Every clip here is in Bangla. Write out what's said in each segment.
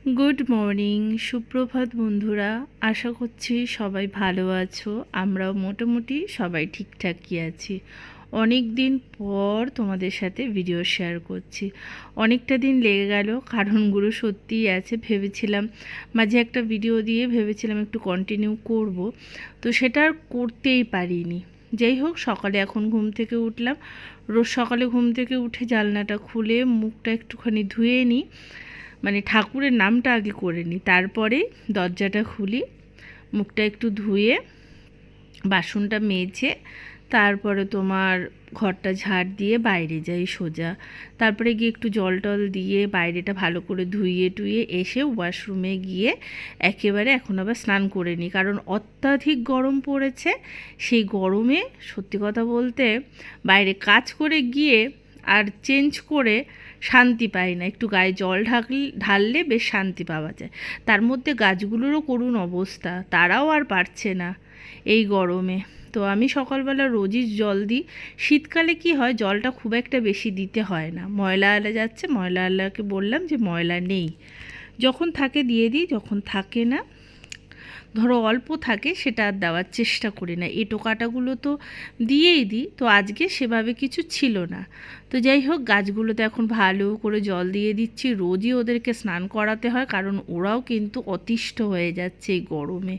গুড মর্নিং, সুপ্রভাত বন্ধুরা। আশা করছি সবাই ভালো আছো। আমরাও মোটামুটি সবাই ঠিকঠাকই আছি। অনেক দিন পর তোমাদের সাথে ভিডিও শেয়ার করছি। অনেকটা দিন লেগে গেল, কারণগুলো সত্যিই আছে। ভেবেছিলাম মাঝে একটা ভিডিও দিয়ে ভেবেছিলাম একটু কন্টিনিউ করব, তো সেটা আর করতেই পারিনি। যাই হোক, সকালে এখন ঘুম থেকে উঠলাম। রোজ সকালে ঘুম থেকে উঠে জানলাটা খুলে মুখটা একটুখানি ধুয়ে নিই, মানে ঠাকুরের নামটা আগে করে নিই, তারপরে দরজাটা খুলি, মুখটা একটু ধুয়ে বাসনটা মেজে তারপরে তোমার ঘরটা ঝাড় দিয়ে বাইরে যাই সোজা। তারপরে গিয়ে একটু জল টল দিয়ে বাইরেটা ভালো করে ধুইয়ে টুইয়ে এসে ওয়াশরুমে গিয়ে একেবারে এখন আবার স্নান করে নিই, কারণ অত্যাধিক গরম পড়েছে। সেই গরমে সত্যি কথা বলতে বাইরে কাজ করে গিয়ে আর চেঞ্জ করে শান্তি পাই না। একটু গায়ে জল ঢাললে বেশ শান্তি পাওয়া যায়। তার মধ্যে গাছগুলোরও করুণ অবস্থা, তারাও আর পারছে না এই গরমে। তো আমি সকালবেলা রোজই জল দিই। শীতকালে কি হয়, জলটা খুব একটা বেশি দিতে হয় না। ময়লা আলা যাচ্ছে, ময়লা আলাকে বললাম যে ময়লা নেই, যখন থাকে দিয়ে দিই, যখন থাকে না ধরো অল্প থাকে সেটা আর দেওয়ার চেষ্টা করি না। এঁটো কাটাগুলো তো দিয়েই দিই, তো আজকে সেভাবে কিছু ছিল না। তো যাই হোক, গাছগুলোতে এখন ভালো করে জল দিয়ে দিচ্ছি। রোজই ওদেরকে স্নান করাতে হয়, কারণ ওরাও কিন্তু অতিষ্ঠ হয়ে যাচ্ছে এই গরমে।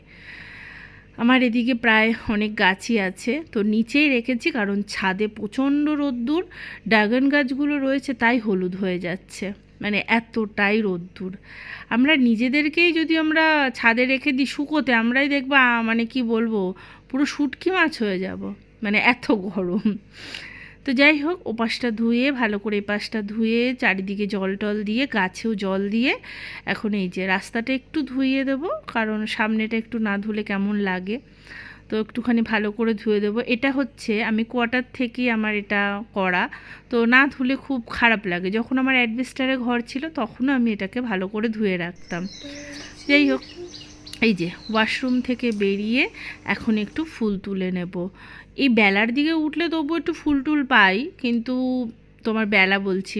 আমার এদিকে প্রায় অনেক গাছই আছে, তো নিচেই রেখেছি, কারণ ছাদে প্রচণ্ড রোদ্দুর। ড্রাগন গাছগুলো রয়েছে তাই হলুদ হয়ে যাচ্ছে, মানে এতটাই রোদ্দুর। আমরা নিজেদেরকেই যদি আমরা ছাদে রেখে দিই শুকোতে, আমরাই দেখবা মানে কি বলবো, পুরো শুটকি মাছ হয়ে যাব, মানে এত গরম। তো যাই হোক, ও পাশটা ধুয়ে ভালো করে, এই পাশটা ধুয়ে চারিদিকে জল টল দিয়ে গাছেও জল দিয়ে এখন এই যে রাস্তাটা একটু ধুইয়ে দেবো, কারণ সামনেটা একটু না ধুলে কেমন লাগে। তো একটুখানি ভালো করে ধুয়ে দেবো। এটা হচ্ছে আমি কোয়ার্টার থেকেই আমার এটা করা, তো না ধুলে খুব খারাপ লাগে। যখন আমার অ্যাডভেস্টারে ঘর ছিল তখনও আমি এটাকে ভালো করে ধুয়ে রাখতাম। যাই হোক, এই যে ওয়াশরুম থেকে বেরিয়ে এখন একটু ফুল তুলে নেব। এই বেলার দিকে উঠলে তবু একটু ফুল টুল পাই, কিন্তু তোমার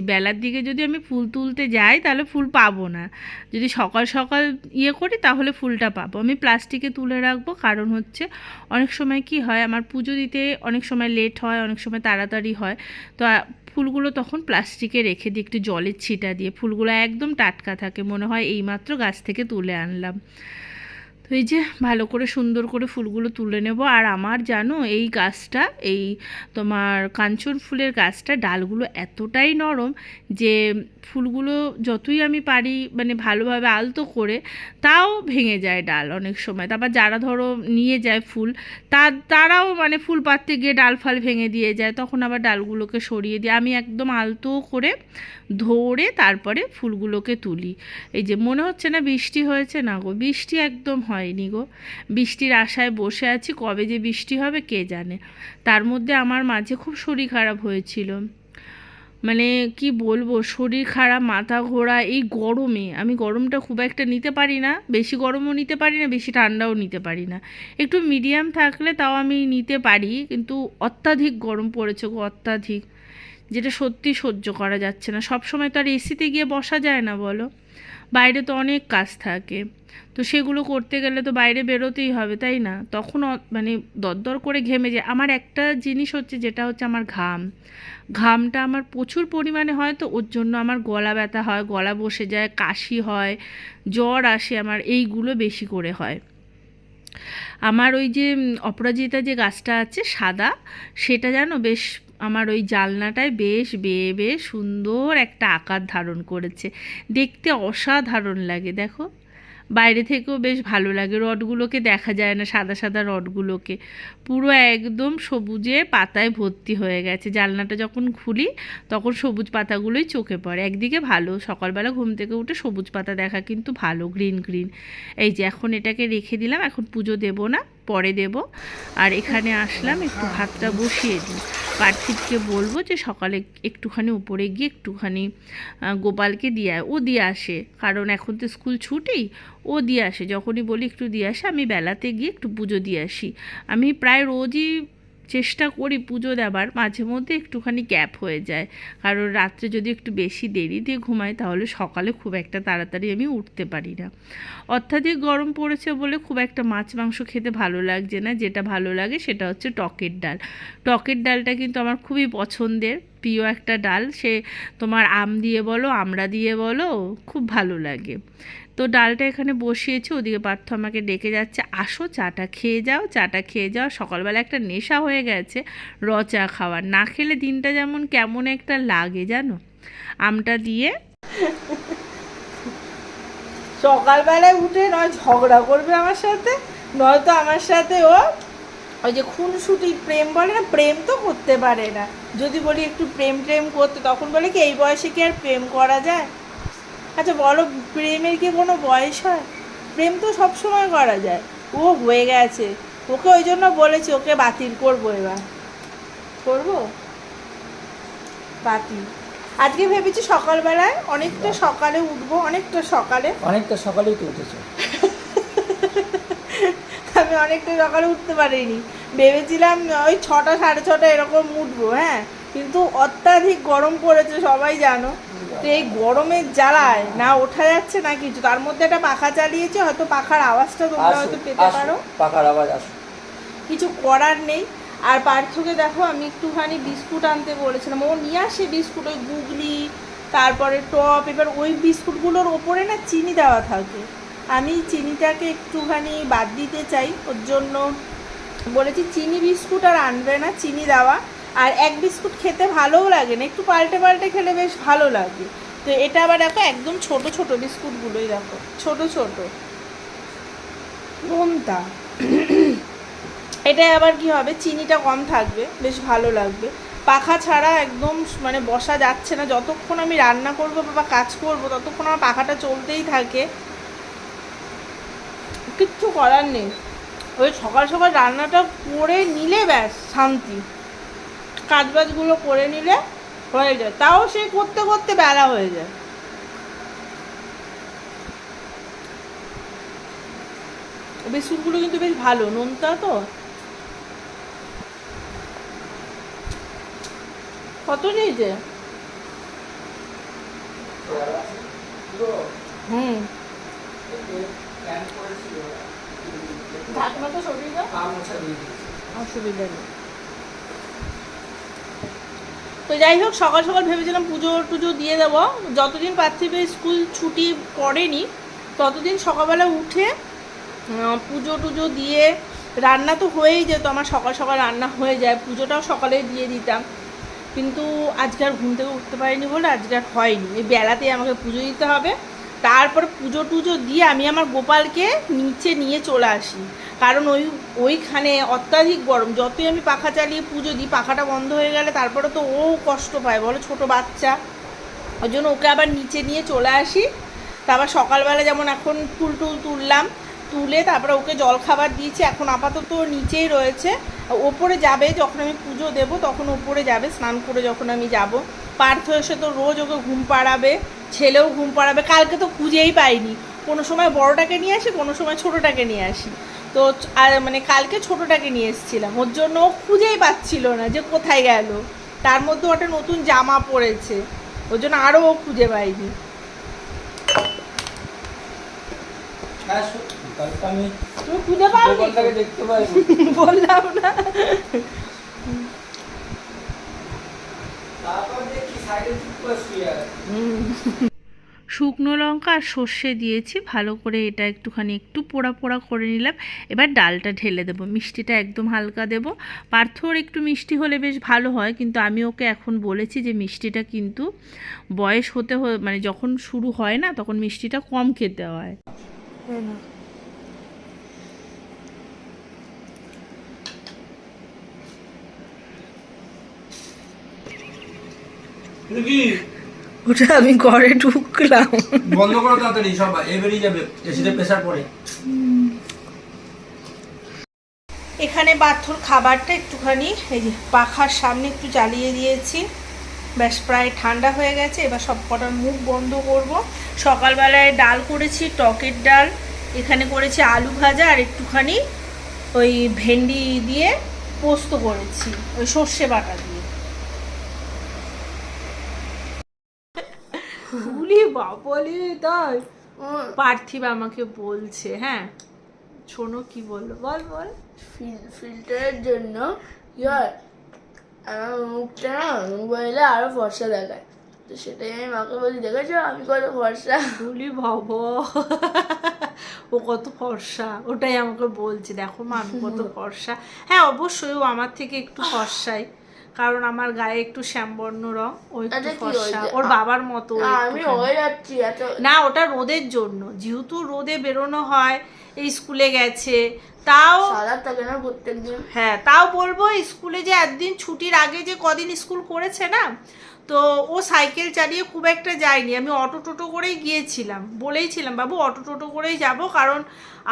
বেলার দিকে যদি আমি ফুল তুলতে যাই তাহলে ফুল পাবো না। যদি সকাল সকাল ইয়ে করি তাহলে ফুলটা পাবো। আমি প্লাস্টিকে তুলে রাখবো, কারণ হচ্ছে অনেক সময় কি হয়, আমার পুজো দিতে অনেক সময় লেট হয়, অনেক সময় তাড়াতাড়ি হয়। তো ফুলগুলো তখন প্লাস্টিকে রেখে দিই একটু জলের ছিটা দিয়ে। ফুলগুলো একদম টাটকা থাকে, মনে হয় এইমাত্র গাছ থেকে তুলে আনলাম। তো এই যে ভালো করে সুন্দর করে ফুলগুলো তুলে নেব। আর আমার জানো এই গাছটা, এই তোমার কাঞ্চন ফুলের গাছটা ডালগুলো এতটাই নরম যে ফুলগুলো যতই আমি পারি মানে ভালোভাবে আলতো করে, তাও ভেঙে যায় ডাল অনেক সময়। তারপর যারা ধরো নিয়ে যায় ফুল, তারাও মানে ফুল পাততে গিয়ে ডাল ফাল ভেঙে দিয়ে যায়, তখন আবার ডালগুলোকে সরিয়ে দিয়ে আমি একদম আলতো করে ধরে তারপরে ফুলগুলোকে তুলি। এই যে মনে হচ্ছে না বৃষ্টি হয়েছে, না গো বৃষ্টি একদম হয়নি গো। বৃষ্টির আশায় বসে আছি, কবে যে বৃষ্টি হবে কে জানে। তার মধ্যে আমার মাঝে খুব শরীর খারাপ হয়েছিল, মানে কি বলবো, শরীর খারাপ, মাথা ঘোরা। এই গরমে আমি গরমটা খুব একটা নিতে পারি না, বেশি গরমও নিতে পারি না, বেশি ঠান্ডাও নিতে পারি না। একটু মিডিয়াম থাকলে তাও আমি নিতে পারি, কিন্তু অত্যাধিক গরম পড়েছে গো, অত্যাধিক, যেটা সত্যি সহ্য করা যাচ্ছে না। সব সময় তো আর এসিতে গিয়ে বসা যায় না বলো, বাইরে তো অনেক কাজ থাকে, তো সেগুলো করতে গেলে তো বাইরে বেরোতেই হবে, তাই না? তখন মানে দরদর করে ঘেমে যায়। আমার একটা জিনিস হচ্ছে, যেটা হচ্ছে আমার ঘামটা আমার প্রচুর পরিমাণে হয়, তো ওর জন্য আমার গলা ব্যথা হয়, গলা বসে যায়, কাশি হয়, জ্বর আসে, আমার এইগুলো বেশি করে হয়। আমার ওই যে অপরাজিতা যে গাছটা আছে সাদা, সেটা জানো বেশ আমার ওই জানলাটায় বেশ বেয়ে বেয়ে সুন্দর একটা আকার ধারণ করেছে। দেখতে অসাধারণ লাগে, দেখো বাইরে থেকেও বেশ ভালো লাগে। রডগুলোকে দেখা যায় না, সাদা সাদা রডগুলোকে, পুরো একদম সবুজে পাতায় ভর্তি হয়ে গেছে। জানলাটা যখন খুলি তখন সবুজ পাতাগুলোই চোখে পড়ে। একদিকে ভালো, সকালবেলা ঘুম থেকে উঠে সবুজ পাতা দেখা কিন্তু ভালো, গ্রিন গ্রিন। এই যে এখন এটাকে রেখে দিলাম, এখন পুজো দেব না, পরে দেব। আর এখানে আসলাম একটু ভাতটা বসিয়ে দিই। পার্থিবকে বলবো যে সকালে একটুখানি উপরে গিয়ে একটুখানি গোপালকে দিয়ে ও দিয়ে আসে, কারণ এখন তো স্কুল ছুটি, ও দিয়ে আসে। যখনই বলি একটু দিয়ে আসে, আমি বেলাতে গিয়ে একটু পুজো দিয়ে আসি। আমি প্রায় রোজই চেষ্টা করি পুজো দেবার, মাঝে মধ্যে একটুখানি গ্যাপ হয়ে যায়, কারণ রাত্রে যদি একটু বেশি দেরি দিয়ে ঘুমাই তাহলে সকালে খুব একটা তাড়াতাড়ি আমি উঠতে পারি না। অত্যাধিক গরম পড়েছে বলে খুব একটা মাছ মাংস খেতে ভালো লাগছে না, যেটা ভালো লাগে সেটা হচ্ছে টকের ডাল। টকের ডালটা কিন্তু আমার খুবই পছন্দের, প্রিয় একটা ডাল, সে তোমার আম দিয়ে বলো আমড়া দিয়ে বলো, খুব ভালো লাগে। তো ডালটা এখানে বসিয়েছি, ওদিকে পার্থ আমাকে ডেকে যাচ্ছে, আসো চাটা খেয়ে যাও, চাটা খেয়ে যাও। সকালবেলা একটা নেশা হয়ে গেছে র চা খাওয়ার, না খেলে দিনটা যেমন কেমন একটা লাগে জানো। আমটা দিয়ে সকালবেলায় উঠে নয় ঝগড়া করবে আমার সাথে, নয়তো আমার সাথে ও ওই যে খুনসুটি প্রেম বলে না, প্রেম তো করতে পারে না। যদি বলি একটু প্রেম করতে, তখন বলে কি এই বয়সে কি আর প্রেম করা যায়? আচ্ছা বলো, প্রেমের কি কোনো বয়স হয়? প্রেম তো সব সময় করা যায়। ও হয়ে গেছে, ওকে ওই জন্য বলেছি ওকে বাতিল করবো, এবার করবো বাতিল। আজকে ভেবেছি সকালবেলায় অনেকটা সকালে উঠবো, অনেকটা সকালেই তো উঠেছে। আমি অনেকটা সকালে উঠতে পারিনি, ভেবেছিলাম ওই 6টা 6:30 এরকম উঠবো, হ্যাঁ, কিন্তু অত্যাধিক গরম পড়েছে সবাই জানো। তো এই গরমের জ্বালায় না ওঠা যাচ্ছে না কিছু, তার মধ্যে একটা পাখা চালিয়েছে, হয়তো পাখার আওয়াজটা তোমরা হয়তো পেতে পারো, পাখার আওয়াজ আসে, কিছু করার নেই। আর পার্থকে দেখো আমি একটুখানি বিস্কুট আনতে বলেছিলাম, ও নিয়ে আসে বিস্কুট, ওই গুগলি, তারপরে টপ। এবার ওই বিস্কুটগুলোর ওপরে না চিনি দেওয়া থাকে, আমি চিনিটাকে একটুখানি বাদ দিতে চাই, ওর জন্য বলেছি চিনি বিস্কুট আর আনবে না, চিনি দেওয়া। আর এক বিস্কুট খেতে ভালোও লাগে না, একটু পাল্টে পাল্টে খেলে বেশ ভালো লাগে। তো এটা আবার দেখো একদম ছোট ছোট বিস্কুটগুলোই দেখো, ছোট ছোট নোনতা। এটাই আবার কি হবে, চিনিটা কম থাকবে, বেশ ভালো লাগবে। পাখা ছাড়া একদম মানে বসা যাচ্ছে না, যতক্ষণ আমি রান্না করবো বা কাজ করবো ততক্ষণ আমার পাখাটা চলতেই থাকে, কিচ্ছু করার নেই। ওই সকাল সকাল রান্নাটা করে নিলে ব্যাস শান্তি, কাজবাজগুলো করে নিলে হয়ে যায়, তাও সে করতে করতে বেলা হয়ে যায়। বিস্কুটগুলো কিন্তু বেশ ভালো, নোনতা তো। কত নিয়েছে? হুম, ঢাকনা তো সরিয়ে দাও, অসুবিধা নেই। তো যাই হোক, সকাল সকাল ভেবেছিলাম পুজো টুজো দিয়ে দেবো, যতদিন পার্থিবের স্কুল ছুটি পড়েনি ততদিন সকালবেলা উঠে পুজো টুজো দিয়ে, রান্না তো হয়েই যেত আমার, সকাল সকাল রান্না হয়ে যায়, পুজোটাও সকালে দিয়ে দিতাম। কিন্তু আজকে আর ঘুম থেকে উঠতে পারিনি বলে আজকে আর হয়নি, এই বেলাতেই আমাকে পুজো দিতে হবে। তারপরে পুজো টুজো দিয়ে আমি আমার গোপালকে নিচে নিয়ে চলে আসি, কারণ ওইখানে অত্যাধিক গরম, যতই আমি পাখা চালিয়ে পুজো দিই পাখাটা বন্ধ হয়ে গেলে তারপরে তো ও কষ্ট পায় বলো, ছোট বাচ্চা, ওই জন্য ওকে আবার নিচে নিয়ে চলে আসি। তারপর সকালবেলা যেমন এখন ফুল টুল তুললাম, তুলে তারপরে ওকে জল খাবার দিয়েছি, এখন আপাতত নিচেই রয়েছে, ওপরে যাবে যখন আমি পুজো দেব তখন ওপরে যাবে, স্নান করে যখন আমি যাব। পার্থ এসে তো রোজ ওকে ঘুম পাড়াবে, ছেলেও ঘুম পাড়াবে, কালকে তো খুঁজেই পাইনি, কোনো সময় বড়টাকে নিয়ে আসি কোনো সময় ছোটোটাকে নিয়ে আসি, তো আর মানে কালকে ছোটোটাকে নিয়ে এসেছিলাম, ওর জন্য ও খুঁজেই পাচ্ছিল না যে কোথায় গেল, তার মধ্যে ওটা নতুন জামা পরেছে, ওর জন্য আরও ও খুঁজে পাইনি। তুমি খুঁজে পাও দেখতে পাই বললাম না। শুকনো লঙ্কা আর সর্ষে দিয়েছি, ভালো করে এটা একটুখানি একটু পোড়া পোড়া করে নিলাম। এবার ডালটা ঢেলে দেবো, মিষ্টিটা একদম হালকা দেবো। পার্থর একটু মিষ্টি হলে বেশ ভালো হয়, কিন্তু আমি ওকে এখন বলেছি যে মিষ্টিটা কিন্তু বয়স হতে মানে যখন শুরু হয় না তখন মিষ্টিটা কম খেতে হয়। ওটা আমি ঘরে ঢুকলাম, বন্ধ করো তাড়াতাড়ি, সব এবারই যাবে, এসিতে প্রেসার পড়ে। এখানে পার্থর খাবারটা একটুখানি এই যে পাখার সামনে একটু জ্বালিয়ে দিয়েছি, ব্যাস প্রায় ঠান্ডা হয়ে গেছে। এবার সব কটার মুখ বন্ধ করব। সকালবেলায় ডাল করেছি, টকের ডাল, এখানে করেছি আলু ভাজা আর একটুখানি ওই ভেন্ডি দিয়ে পোস্ত করেছি ওই সর্ষে বাটা দিয়ে। ভুলি বাবলি তাই পার্থিব আমাকে বলছে, হ্যাঁ শোনো কি বললো, বল বল। ফিল্টারের জন্য কি হয়, আমার মুখটা না মোবাইলে আরো ফর্সা দেখায়, তো সেটাই আমি মাকে বলি, দেখেছো আমি কত ফর্সা। ভুলি বাবা ও কত ফর্সা, ওটাই আমাকে বলছে, দেখো মা আমি কত ফর্সা। হ্যাঁ অবশ্যই ও আমার থেকে একটু ফর্সাই, কারণ আমার গায়ে একটু শ্যামবর্ণ রং, ও একটু আচ্ছা, কি ফর্সা, হয়েছে? ওর বাবার মতো ও আমি একটুখানি। হয়ে যাচ্ছি এত। না ওটা রোদের জন্য, যেহেতু রোদে বেরোনো হয়, এই স্কুলে গেছে তাও। সাদা থাকে না প্রত্যেকদিন। হ্যাঁ তাও বলবো, স্কুলে যে একদিন ছুটির আগে যে কদিন স্কুল করেছে না, তো ও সাইকেল চালিয়ে খুব একটা যায়নি, আমি অটো টোটো করেই গিয়েছিলাম, বলেইছিলাম বাবু অটো টোটো করেই যাব, কারণ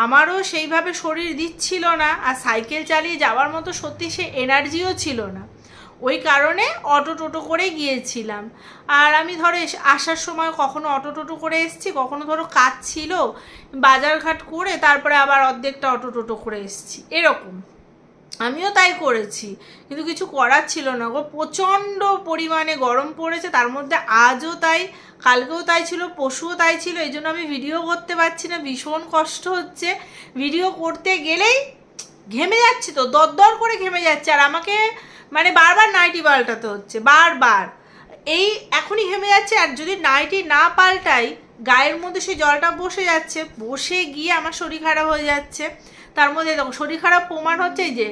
আমারও সেইভাবে শরীর দিচ্ছিল না, আর সাইকেল চালিয়ে যাওয়ার মতো সত্যি সে এনার্জিও ছিল না, ওই কারণে অটো টোটো করে গিয়েছিলাম। আর আমি ধরো আসার সময় কখনো অটো টোটো করে এসেছি, কখনো ধরো কাজ ছিল বাজারঘাট করে তারপরে আবার অর্ধেকটা অটো টোটো করে এসেছি, এরকম আমিও তাই করেছি, কিন্তু কিছু করার ছিল না গো, প্রচণ্ড পরিমাণে গরম পড়েছে, তার মধ্যে আজও তাই, কালকেও তাই ছিল, পরশুও তাই ছিল, এই জন্য আমি ভিডিও করতে পারছি না, ভীষণ কষ্ট হচ্ছে, ভিডিও করতে গেলেই ঘেমে যাচ্ছি, তো দরদর করে ঘেমে যাচ্ছে, আর আমাকে মানে বারবার নাইটি পাল্টাতে হচ্ছে, বারবার এই এখনই ঘেমে যাচ্ছে, আর যদি নাইটি না পাল্টাই গায়ের মধ্যে সেই জলটা বসে যাচ্ছে, বসে গিয়ে আমার শরীর খারাপ হয়ে যাচ্ছে। তার মধ্যে দেখো শরীর খারাপ প্রমাণ হচ্ছে এই যে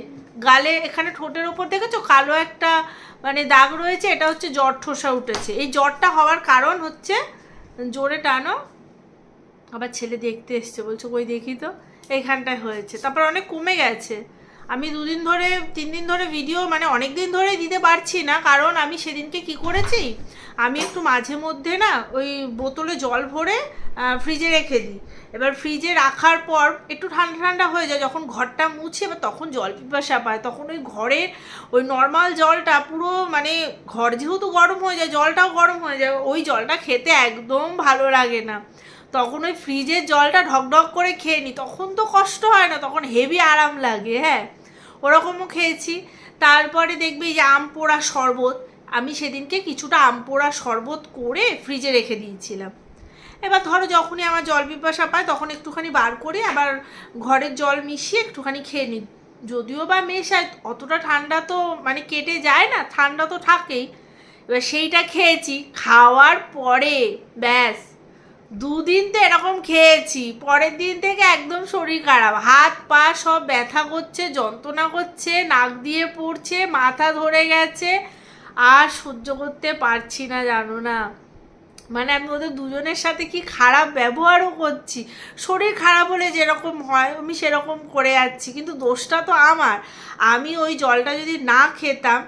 গালে এখানে ঠোঁটের ওপর দেখেছো কালো একটা মানে দাগ রয়েছে, এটা হচ্ছে জ্বর ঠোসা উঠেছে, এই জ্বরটা হওয়ার কারণ হচ্ছে, জোরে টানো, আবার ছেলে দেখতে এসছে, বলছো কই দেখি তো, এইখানটায় হয়েছে, তারপর অনেক কমে গেছে। আমি 2 দিন ধরে 3 দিন ধরে ভিডিও মানে অনেক দিন ধরেই দিতে পারছি না, কারণ আমি সেদিনকে কি করেছি, আমি একটু মাঝে মধ্যে না ওই বোতলে জল ভরে ফ্রিজে রেখে দিই, এবার ফ্রিজে রাখার পর একটু ঠান্ডা ঠান্ডা হয়ে যায়, যখন ঘরটা মুছি এবার তখন জল পিপাসা পায়, তখন ওই ঘরের ওই নর্মাল জলটা পুরো মানে ঘর যেহেতু গরম হয়ে যায় জলটাও গরম হয়ে যায়, ওই জলটা খেতে একদম ভালো লাগে না, তখন ওই ফ্রিজের জলটা ঢকঢক করে খেয়ে নিই, তখন তো কষ্ট হয় না, তখন হেভি আরাম লাগে, হ্যাঁ ওরকমও খেয়েছি। তারপরে দেখবি যে আম পোড়া শরবত, আমি সেদিনকে কিছুটা আম পোড়া শরবত করে ফ্রিজে রেখে দিয়েছিলাম, এবার ধরো যখনই আমার জল পিপাসা পায় তখন একটুখানি বার করে আবার ঘরের জল মিশিয়ে একটুখানি খেয়ে নিই, যদিও বা মেশায় অতটা ঠান্ডা তো মানে কেটে যায় না, ঠান্ডা তো থাকেই, এবার সেইটা খেয়েছি, খাওয়ার পরে ব্যাস 2 দিন তো এরকম খেয়েছি, পরের দিন থেকে একদম শরীর খারাপ, হাত পা সব ব্যথা করছে, যন্ত্রণা করছে, নাক দিয়ে পড়ছে, মাথা ধরে গেছে, আর সহ্য করতে পারছি না, জানো না মানে আমি ওদের দুজনের সাথে কি খারাপ ব্যবহারও করছি, শরীর খারাপ হলে যেরকম হয় আমি সেরকম করে যাচ্ছি, কিন্তু দোষটা তো আমার, আমি ওই জলটা যদি না খেতাম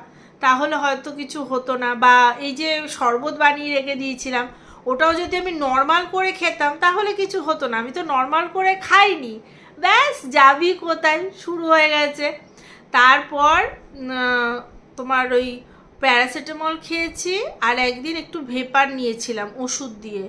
তাহলে হয়তো কিছু হতো না, বা এই যে শরবত বানিয়ে রেখে দিয়েছিলাম ওটাও যদি আমি নর্মাল করে খেতাম তাহলে কিছু হতো না, আমি তো নর্মাল করে খাইনি, ব্যাস যাবি কোথায় শুরু হয়ে গেছে। তারপর তোমার ওই প্যারাসিটামল খেয়েছি, আর একদিন একটু ভেপার নিয়েছিলাম ওষুধ দিয়ে,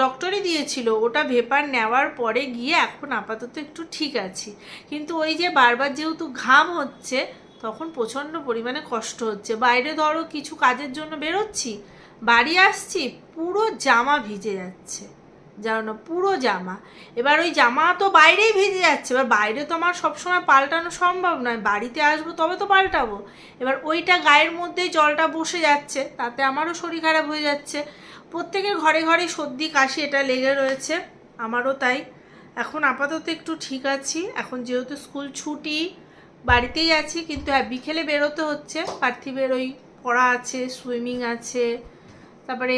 ডক্টরই দিয়েছিল, ওটা ভেপার নেওয়ার পরে গিয়ে এখন আপাতত একটু ঠিক আছি, কিন্তু ওই যে বারবার যেহেতু ঘাম হচ্ছে তখন প্রচণ্ড পরিমাণে কষ্ট হচ্ছে, বাইরে ধরো কিছু কাজের জন্য বেরোচ্ছি, বাড়ি আসছি পুরো জামা ভিজে যাচ্ছে, জানো না পুরো জামা, এবার ওই জামা তো বাইরেই ভিজে যাচ্ছে, এবার বাইরে তো আমার সবসময় পাল্টানো সম্ভব নয়, বাড়িতে আসবো তবে তো পাল্টাবো, এবার ওইটা গায়ের মধ্যে জলটা বসে যাচ্ছে, তাতে আমারও শরীর খারাপ হয়ে যাচ্ছে, প্রত্যেকের ঘরে ঘরে সর্দি কাশি এটা লেগে রয়েছে, আমারও তাই, এখন আপাতত একটু ঠিক আছি, এখন যেহেতু স্কুল ছুটি বাড়িতেই আছি, কিন্তু হ্যাঁ বিকেলে বেরোতে হচ্ছে, পার্থিবের ওই পড়া আছে, সুইমিং আছে, তারপরে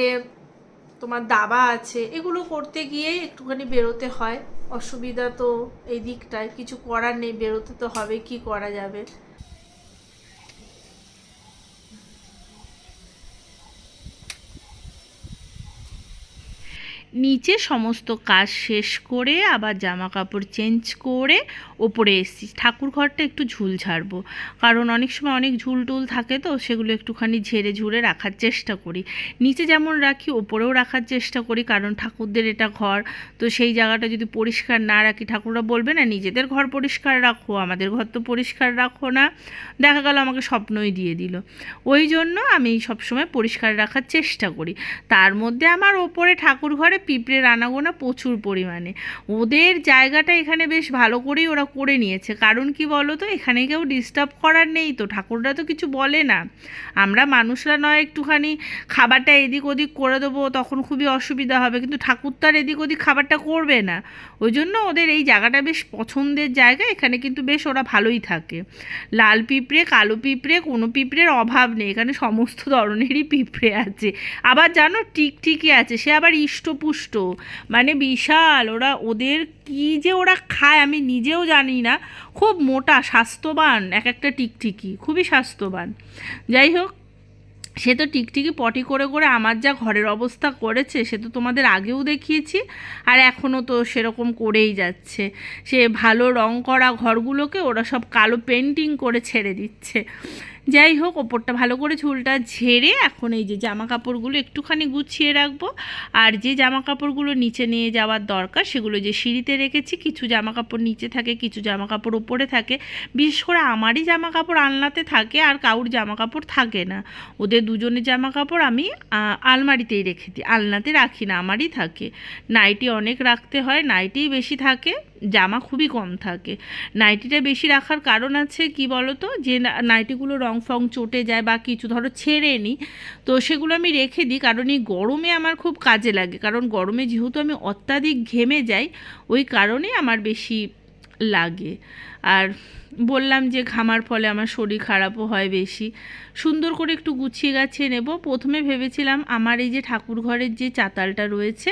তোমার দাবা আছে, এগুলো করতে গিয়েই একটুখানি বেরোতে হয়, অসুবিধা তো এই দিকটায়, কিছু করার নেই, বেরোতে তো হবে, কি করা যাবে। নিচে সমস্ত কাজ শেষ করে আবার জামা কাপড় চেঞ্জ করে ওপরে এসেছি। ঠাকুর ঘরটা একটু ঝুল ঝাড়বো, কারণ অনেক সময় অনেক ঝুল টুল থাকে তো সেগুলো একটুখানি ঝেড়ে ঝুড়ে রাখার চেষ্টা করি। নিচে যেমন রাখি ওপরেও রাখার চেষ্টা করি, কারণ ঠাকুরদের এটা ঘর, তো সেই জায়গাটা যদি পরিষ্কার না রাখি ঠাকুররা বলবে না নিজেদের ঘর পরিষ্কার রাখো, আমাদের ঘর তো পরিষ্কার রাখো না, দেখা গেল আমাকে স্বপ্নই দিয়ে দিল। ওই জন্য আমি সবসময় পরিষ্কার রাখার চেষ্টা করি। তার মধ্যে আমার ওপরে ঠাকুর ঘরে পিঁপড়ের আনাগোনা প্রচুর পরিমাণে। ওদের জায়গাটা এখানে বেশ ভালো করেই ওরা করে নিয়েছে, কারণ কি বলো তো, এখানে কেউ ডিস্টার্ব করার নেই তো, ঠাকুররা তো কিছু বলে না। আমরা মানুষরা নয় একটুখানি খাবারটা এদিক ওদিক করে দেবো, তখন খুবই অসুবিধা হবে, কিন্তু ঠাকুর তো আর এদিক ওদিক খাবারটা করবে না। ওই জন্য ওদের এই জায়গাটা বেশ পছন্দের জায়গা, এখানে কিন্তু বেশ ওরা ভালোই থাকে। লাল পিঁপড়ে, কালো পিঁপড়ে, কোনো পিঁপড়ের অভাব নেই, এখানে সমস্ত ধরনেরই পিঁপড়ে আছে। আবার জানো টিকটিকি আছে, সে আবার ইষ্টপুষ্ট, মানে বিশাল। ওদের কী যে ওরা খায় আমি নিজেও জানি না, খুব মোটা, স্বাস্থ্যবান এক একটা টিকটিকি, খুবই স্বাস্থ্যবান। যাই হোক, সে তো টিকটিকি পটি করে করে আমার যা ঘরের অবস্থা করেছে সে তো তোমাদের আগেও দেখিয়েছি, আর এখনও তো সেরকম করেই যাচ্ছে। সে ভালো রং করা ঘরগুলোকে ওরা সব কালো পেন্টিং করে ছেড়ে দিচ্ছে। যাই হোক, ওপরটা ভালো করে ঝুলটা ঝেড়ে এখন এই যে জামা কাপড়গুলো একটুখানি গুছিয়ে রাখবো, আর যে জামা কাপড়গুলো নিচে নিয়ে যাওয়ার দরকার সেগুলো যে সিঁড়িতে রেখেছি। কিছু জামা কাপড় নিচে থাকে, কিছু জামা কাপড় ওপরে থাকে। বিশেষ করে আমারই জামা কাপড় আলনাতে থাকে, আর কাউর জামা কাপড় থাকে না। ওদের দুজনের জামা কাপড় আমি আলমারিতেই রেখে দিই, আলনাতে রাখি না, আমারই থাকে। নাইটি অনেক রাখতে হয়, নাইটিই বেশি থাকে, জামা খুবই কম থাকে। নাইটিটা বেশি রাখার কারণ আছে কি বলো তো, যে নাইটিগুলো রং ফং চটে যায় বা কিছু ধরো ছেড়ে নিই, তো সেগুলো আমি রেখে দিই, কারণ এই গরমে আমার খুব কাজে লাগে। কারণ গরমে যেহেতু আমি অত্যাধিক ঘেমে যাই, ওই কারণেই আমার বেশি লাগে। আর বললাম যে ঘামার ফলে আমার শরীর খারাপও হয় বেশি। সুন্দর করে একটু গুছিয়ে গাছিয়ে নেব। প্রথমে ভেবেছিলাম আমার এই যে ঠাকুর ঘরের যে চাতালটা রয়েছে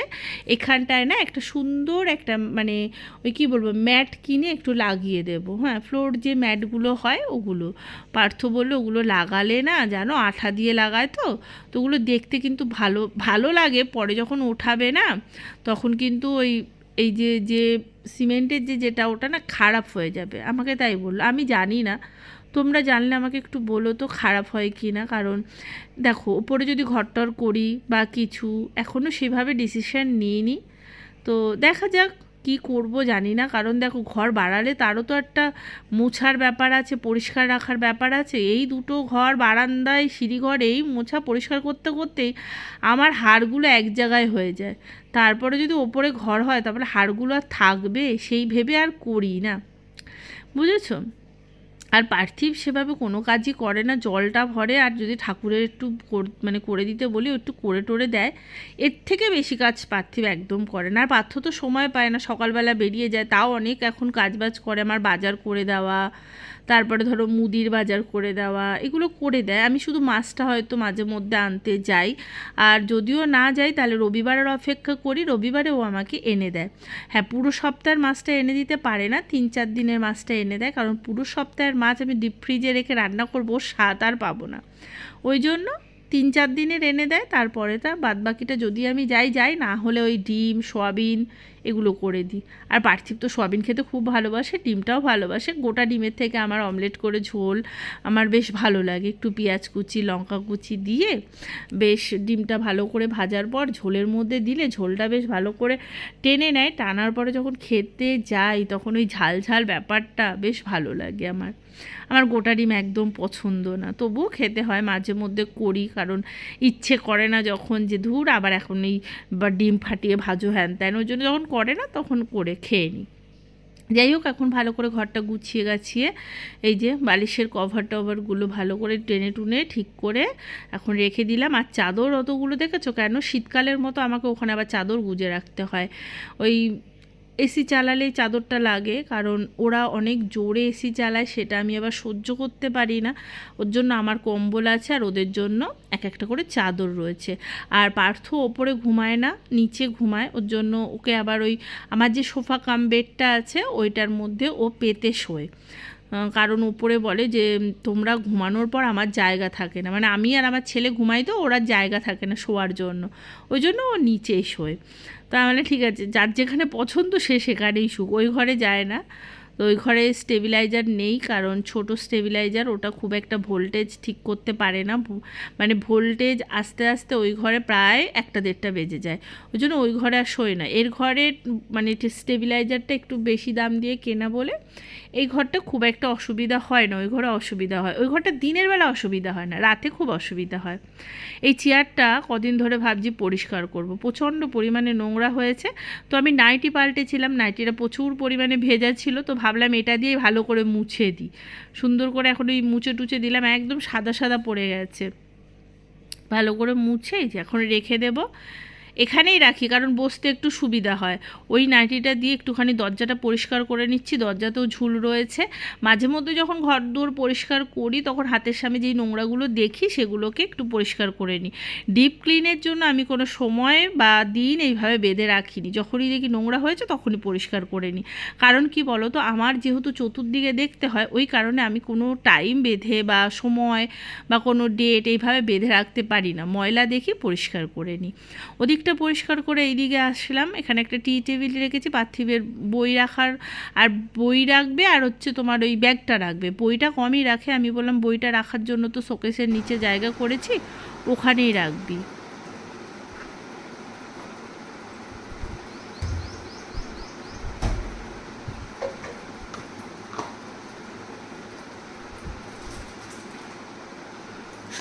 এখানটায় না একটা সুন্দর একটা মানে ওই কী বলবো ম্যাট কিনে একটু লাগিয়ে দেবো। হ্যাঁ, ফ্লোর যে ম্যাটগুলো হয় ওগুলো, পার্থ বললো ওগুলো লাগালে না জানো আঠা দিয়ে লাগায়, তো ওগুলো দেখতে কিন্তু ভালো ভালো লাগে, পরে যখন ওঠাবে না তখন কিন্তু এই যে সিমেন্টের যেটা ওটা না খারাপ হয়ে যাবে, আমাকে তাই বললো। আমি জানি না, তোমরা জানলে আমাকে একটু বলো তো খারাপ হয় কি না। কারণ দেখো ওপরে যদি ঘরটর করি বা কিছু, এখনও সেভাবে ডিসিশান নিইনি, তো দেখা যাক কি করব জানি না। কারণ দেখো ঘর বাড়ালে তারও তো একটা মোছার ব্যাপার আছে, পরিষ্কার রাখার ব্যাপার আছে। এই দুটো ঘর বারান্দায় সিঁড়িঘর এই মোছা পরিষ্কার করতে করতেই আমার হাড়গুলো এক জায়গায় হয়ে যায়। তারপরে যদি ওপরে ঘর হয় তারপরে হাড়গুলো আর থাকবে সেই ভেবে আর করি না, বুঝেছো। আর পার্থিব সেভাবে কোনো কাজই করে না, জলটা ভরে আর যদি ঠাকুরের একটু মানে করে দিতে বলি একটু করে টোরে দেয়, এর থেকে বেশি কাজ পার্থিব একদম করে না। আর পার্থ তো সময় পায় না, সকালবেলা বেরিয়ে যায়, তাও অনেক এখন কাজবাজ করে, আমার বাজার করে দেওয়া, তারপরে ধরো মুদির বাজার করে দেওয়া, এগুলো করে দেয়। আমি শুধু মাছটা হয়তো মাঝে মধ্যে আনতে যাই, আর যদিও না যাই তাহলে রবিবারের অপেক্ষা করি, রবিবারে ও আমাকে এনে দেয়। হ্যাঁ, পুরো সপ্তাহের মাছটা এনে দিতে পারে না, 3-4 দিনের মাছটা এনে দেয়, কারণ পুরো সপ্তাহের মাছ আমি ডিপ ফ্রিজে রেখে রান্না করবো, স্বাদ আর পাবো না। ওই জন্য 3-4 দিনের এনে দেয়, তারপরে তা বাদবাকিটা যদি আমি যাই না হলে ওই ডিম সয়াবিন এগুলো করে দিই। আর পার্থিব তো সয়াবিন খেতে খুব ভালোবাসে, ডিমটাও ভালোবাসে। গোটা ডিমের থেকে আমার অমলেট করে ঝোল আমার বেশ ভালো লাগে, একটু পেঁয়াজ কুচি লঙ্কা কুচি দিয়ে বেশ ডিমটা ভালো করে ভাজার পর ঝোলের মধ্যে দিলে ঝোলটা বেশ ভালো করে টেনে নেয়, টানার পরে যখন খেতে যাই তখন ওই ঝাল ঝাল ব্যাপারটা বেশ ভালো লাগে। আমার গোটা ডিম একদম পছন্দ না, তবুও খেতে হয়, মাঝে মধ্যে করি, কারণ ইচ্ছে করে না যখন যে ধুর আবার এখন এই বা ডিম ফাটিয়ে ভাজো হ্যান ত্যান, ওই জন্য যখন করে না তখন করে খেয়ে নিই। যাই হোক, এখন ভালো করে ঘরটা গুছিয়ে গাছিয়ে এই যে বালিশের কভার টভারগুলো ভালো করে টেনে টুনে ঠিক করে এখন রেখে দিলাম। আর চাদর অতগুলো দেখেছো কেন, শীতকালের মতো আমাকে ওখানে আবার চাদর গুজে রাখতে হয়। ওই এসি চালালেই চাদরটা লাগে, কারণ ওরা অনেক জোরে এসি চালায়, সেটা আমি আবার সহ্য করতে পারি না। ওর জন্য আমার কম্বল আছে আর ওদের জন্য এক একটা করে চাদর রয়েছে। আর পার্থ ওপরে ঘুমায় না, নিচে ঘুমায়, ওর জন্য ওকে আবার ওই আমার যে সোফা কাম বেডটা আছে ওইটার মধ্যে ও পেতে শোয়। কারণ উপরে বলে যে তোমরা ঘুমানোর পর আমার জায়গা থাকে না, মানে আমি আর আমার ছেলে ঘুমাই তো ওরা জায়গা থাকে না শোয়ার জন্য, ওই জন্য ও নিচেই শোয়। তো আমি বললাম ঠিক আছে, যার যেখানে পছন্দ সে সেখানেই শুক, ওই ঘরে যায় না। তো ওই ঘরে স্টেবিলাইজার নেই, কারণ ছোট স্টেবিলাইজার, ওটা খুব একটা ভোল্টেজ ঠিক করতে পারে না, মানে ভোল্টেজ আস্তে আস্তে ওই ঘরে প্রায় 1-1.5টা বেজে যায়, ওই জন্য ওই ঘরে আর শোয় না। এর ঘরে মানে স্টেবিলাইজারটা একটু বেশি দাম দিয়ে কেনা বলে এই ঘরটা খুব একটা অসুবিধা হয় না, ওই ঘরে অসুবিধা হয়, ওই ঘরটা দিনের বেলা অসুবিধা হয় না, রাতে খুব অসুবিধা হয়। এই চেয়ারটা কদিন ধরে ভাবছি পরিষ্কার করব, প্রচণ্ড পরিমাণে নোংরা হয়েছে। তো আমি নাইটি পাল্টেছিলাম, নাইটিটা প্রচুর পরিমাণে ভেজা ছিল, তো ভাবলাম এটা দিয়েই ভালো করে মুছে দিই, সুন্দর করে এখন ওই মুছে টুচে দিলাম, একদম সাদা সাদা পড়ে গেছে, ভালো করে মুছে যে এখন রেখে দেব, এখানেই রাখি কারণ বসতে একটু সুবিধা হয়। ওই নাইটিটা দিয়ে একটুখানি দরজাটা পরিষ্কার করে নিচ্ছি, দরজাতেও ঝুল রয়েছে। মাঝে মধ্যে যখন ঘর দোর পরিষ্কার করি তখন হাতের সামনে যেই নোংরাগুলো দেখি সেগুলোকে একটু পরিষ্কার করে নিই। ডিপ ক্লিনের জন্য আমি কোনো সময় বা দিন এইভাবে বেঁধে রাখিনি, যখনই দেখি নোংরা হয়েছে তখনই পরিষ্কার করে নিই। কারণ কি বলো তো, আমার যেহেতু চতুর্দিকে দেখতে হয়, ওই কারণে আমি কোনো টাইম বেঁধে বা সময় বা কোনো ডেট এইভাবে বেঁধে রাখতে পারি না, ময়লা দেখি পরিষ্কার করে নিই। ওদিকটা পরিষ্কার করে এইদিকে আসলাম, এখানে একটা টি টেবিল রেখেছি, পার্থিবের বই রাখার, আর বই রাখবে আর হচ্ছে তোমার ওই ব্যাগটা রাখবে, বইটা কমই রাখে, আমি বললাম বইটা রাখার জন্য তো শোকেসের নিচে জায়গা করেছি, ওখানেই রাখবি।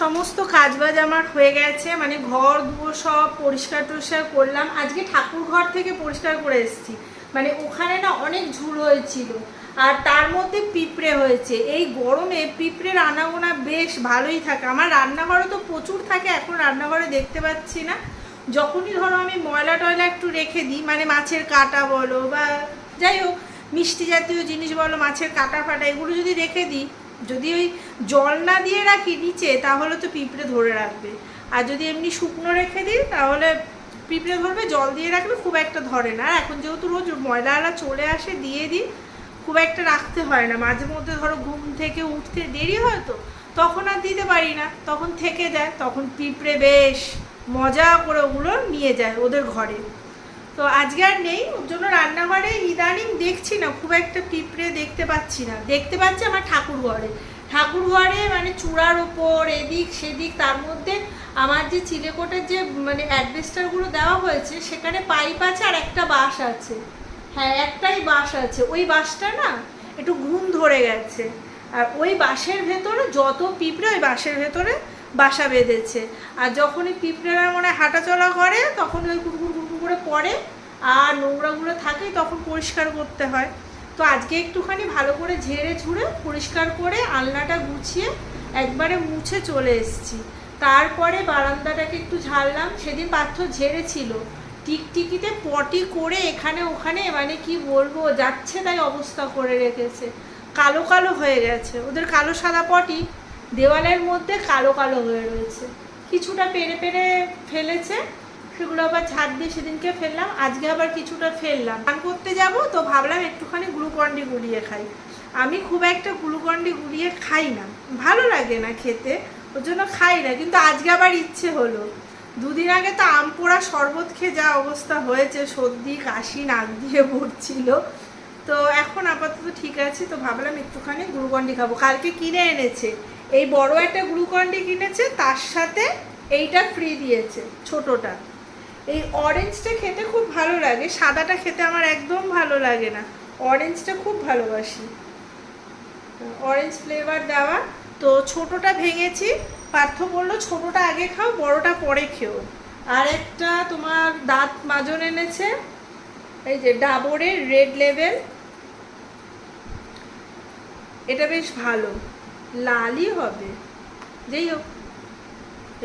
সমস্ত কাজবাজ আমার হয়ে গেছে, মানে ঘর দুয়ার সব পরিষ্কার টরিষ্কার করলাম। আজকে ঠাকুর ঘর থেকে পরিষ্কার করে এসেছি, মানে ওখানে না অনেক ঝুল হয়েছিল আর তার মধ্যে পিঁপড়ে হয়েছে। এই গরমে পিঁপড়ের আনাগোনা বেশ ভালোই থাকে, আমার রান্নাঘরে তো প্রচুর থাকে, এখন রান্নাঘরে দেখতে পাচ্ছি না। যখনই ধরো আমি ময়লা টয়লা একটু রেখে দিই, মানে মাছের কাঁটা বলো বা যাই হোক মিষ্টি জাতীয় জিনিস বলো, মাছের কাঁটা ফাটা এগুলো যদি রেখে দিই, যদি ওই জল না দিয়ে রাখি নিচে তাহলে তো পিঁপড়ে ধরে রাখবে, আর যদি এমনি শুকনো রেখে দিই তাহলে পিঁপড়ে ধরবে, জল দিয়ে রাখলে খুব একটা ধরে না। আর এখন যেহেতু রোজ ময়লাওয়ালা চলে আসে দিয়ে দিই, খুব একটা রাখতে হয় না। মাঝে মধ্যে ধরো ঘুম থেকে উঠতে দেরি হয় তো তখন আর দিতে পারি না, তখন থেকে যায়, তখন পিঁপড়ে বেশ মজা করে ওগুলো নিয়ে যায় ওদের ঘরে। তো আজকে আর নেই, ওর জন্য রান্নাঘরে ইদানিং দেখছি না খুব একটা পিঁপড়ে দেখতে পাচ্ছি না, দেখতে পাচ্ছি আমার ঠাকুর ঘরে মানে চূড়ার ওপর এদিক সেদিক, তার মধ্যে আমার যে চিলেকোটের যে মানে অ্যাডভেস্টারগুলো দেওয়া হয়েছে সেখানে পাইপ আছে আর একটা বাঁশ আছে, হ্যাঁ একটাই বাঁশ আছে, ওই বাঁশটা না একটু ঘুম ধরে গেছে, আর ওই বাঁশের ভেতরে যত পিঁপড়ে ওই বাঁশের ভেতরে বাসা বেঁধেছে। আর যখনই পিঁপড়েরা মনে হাঁটাচলা করে তখন ওই কুকুর করে পড়ে আর নোংরাগুলো থাকে, তখন পরিষ্কার করতে হয়। তো আজকে একটুখানি ভালো করে ঝেড়ে ঝুড়ে পরিষ্কার করে আলনাটা গুছিয়ে একবারে মুছে চলে এসেছি। তারপরে বারান্দাটাকে একটু ঝাড়লাম, সেদিন পার্থ ঝেড়েছিল, টিকটিকিতে পটি করে এখানে ওখানে, মানে কি বলবো যাচ্ছে তাই অবস্থা করে রেখেছে, কালো কালো হয়ে গেছে, ওদের কালো সাদা পটি দেওয়ালের মধ্যে কালো কালো হয়ে রয়েছে, কিছুটা পেরে পেরে ফেলেছে, সেগুলো আবার ঝাড় দিয়ে সেদিনকে ফেললাম, আজকে আবার কিছুটা ফেললাম। স্নান করতে যাব তো ভাবলাম একটুখানি গ্লুকন্ডি গুলিয়ে খাই, আমি খুব একটা গ্লুকন্ডি গুলিয়ে খাই না, ভালো লাগে না খেতে, ওর জন্য খাই না, কিন্তু আজকে আবার ইচ্ছে হলো। দুদিন আগে তো আম পোড়া শরবত খেয়ে যা অবস্থা হয়েছে, সর্দি কাশি নাক দিয়ে পড়ছিল, তো এখন আপাতত ঠিক আছে, তো ভাবলাম একটুখানি গ্লুকন্ডি খাবো। কালকে কিনে এনেছে, এই বড় একটা গ্লুকন্ডি কিনেছে, তার সাথে এইটা ফ্রি দিয়েছে ছোটটা। এই অরেঞ্জটা খেতে খুব ভালো লাগে, সাদাটা খেতে আমার একদম ভালো লাগে না, অরেঞ্জটা খুব ভালোবাসি, অরেঞ্জ ফ্লেভার দেওয়া। তো ছোটটা ভেঙেছি, পার্থ বললো ছোটটা আগে খাও বড়টা পরে খেও। আর একটা তোমার দাঁত মাজন এনেছে, এই যে ডাবরের রেড লেবেল, এটা বেশ ভালো, লালই হবে, যেই হোক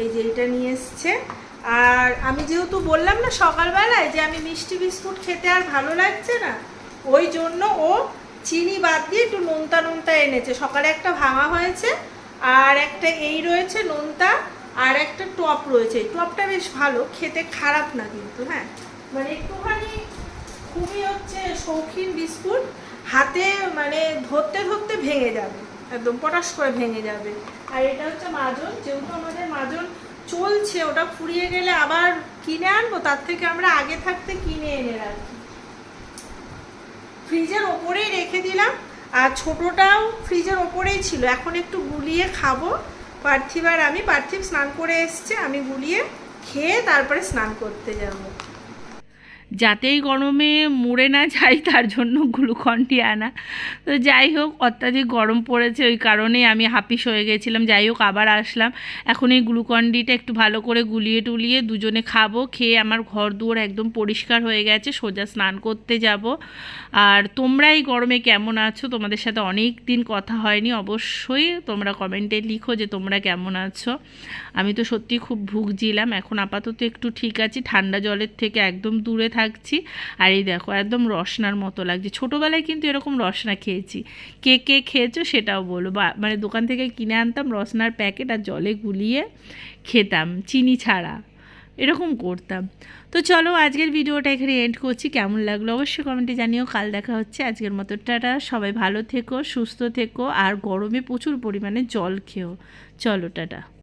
এই যে এটা নিয়ে এসছে। আর আমি যেহেতু বললাম না সকালবেলায় যে আমি মিষ্টি বিস্কুট খেতে আর ভালো লাগছে না, ওই জন্য ও চিনি বাদ দিয়ে একটু নোনতা নোনতা এনেছে, সকালে একটা ভাঙা হয়েছে আর একটা এই রয়েছে নোনতা, আর একটা টপ রয়েছে, এই টপটা বেশ ভালো খেতে, খারাপ না কিন্তু, হ্যাঁ মানে একটুখানি খুবই হচ্ছে শৌখিন বিস্কুট, হাতে মানে ধরতে ধরতে ভেঙে যাবে, একদম পটাশ করে ভেঙে যাবে। আর এটা হচ্ছে মাজন, যেহেতু আমাদের মাজন চলছে, ওটা ফুরিয়ে গেলে আবার কিনে আনবো, তার থেকে আমরা আগে থাকতে কিনে এনে রাখি। ফ্রিজের ওপরেই রেখে দিলাম, আর ছোটোটাও ফ্রিজের ওপরেই ছিল। এখন একটু গুলিয়ে খাবো পার্থিব আর আমি। পার্থিব স্নান করে এসছে, আমি গুলিয়ে খেয়ে তারপরে স্নান করতে যাবো। যাতেই গরমে মরে না যাই তার জন্য গ্লুকন-ডি আনা। তো যাই হোক, অত্যাধিক গরম পড়েছে, ওই কারণেই আমি হাপিস হয়ে গেছিলাম। যাই হোক, আবার আসলাম। এখন এই গ্লুকন-ডিটা একটু ভালো করে গুলিয়ে টুলিয়ে দুজনে খাবো। খেয়ে আমার ঘর দুয়ার একদম পরিষ্কার হয়ে গেছে, সোজা স্নান করতে যাব। আর তোমরা এই গরমে কেমন আছো? তোমাদের সাথে অনেক দিন কথা হয়নি, অবশ্যই তোমরা কমেন্টে লিখো যে তোমরা কেমন আছো। আমি তো সত্যি খুব ভুগছিলাম, এখন আপাতত একটু ঠিক আছি, ঠান্ডা জলের থেকে একদম দূরে থাকছি। আর এই দেখো একদম রসনার মতো লাগছে। ছোটোবেলায় কিন্তু এরকম রসনা খেয়েছি, কে কে খেয়েছো সেটাও বলো। বা মানে দোকান থেকে কিনে আনতাম রসনার প্যাকেট আর জলে গুলিয়ে খেতাম, চিনি ছাড়া, এরকম করতাম। তো চলো আজকের ভিডিওটা এখানে এন্ড করছি। কেমন লাগলো অবশ্যই কমেন্টে জানিও। কাল দেখা হচ্ছে। আজকের মতো টাটা, সবাই ভালো থেকো, সুস্থ থেকো, আর গরমে প্রচুর পরিমাণে জল খেও। চলো টাটা।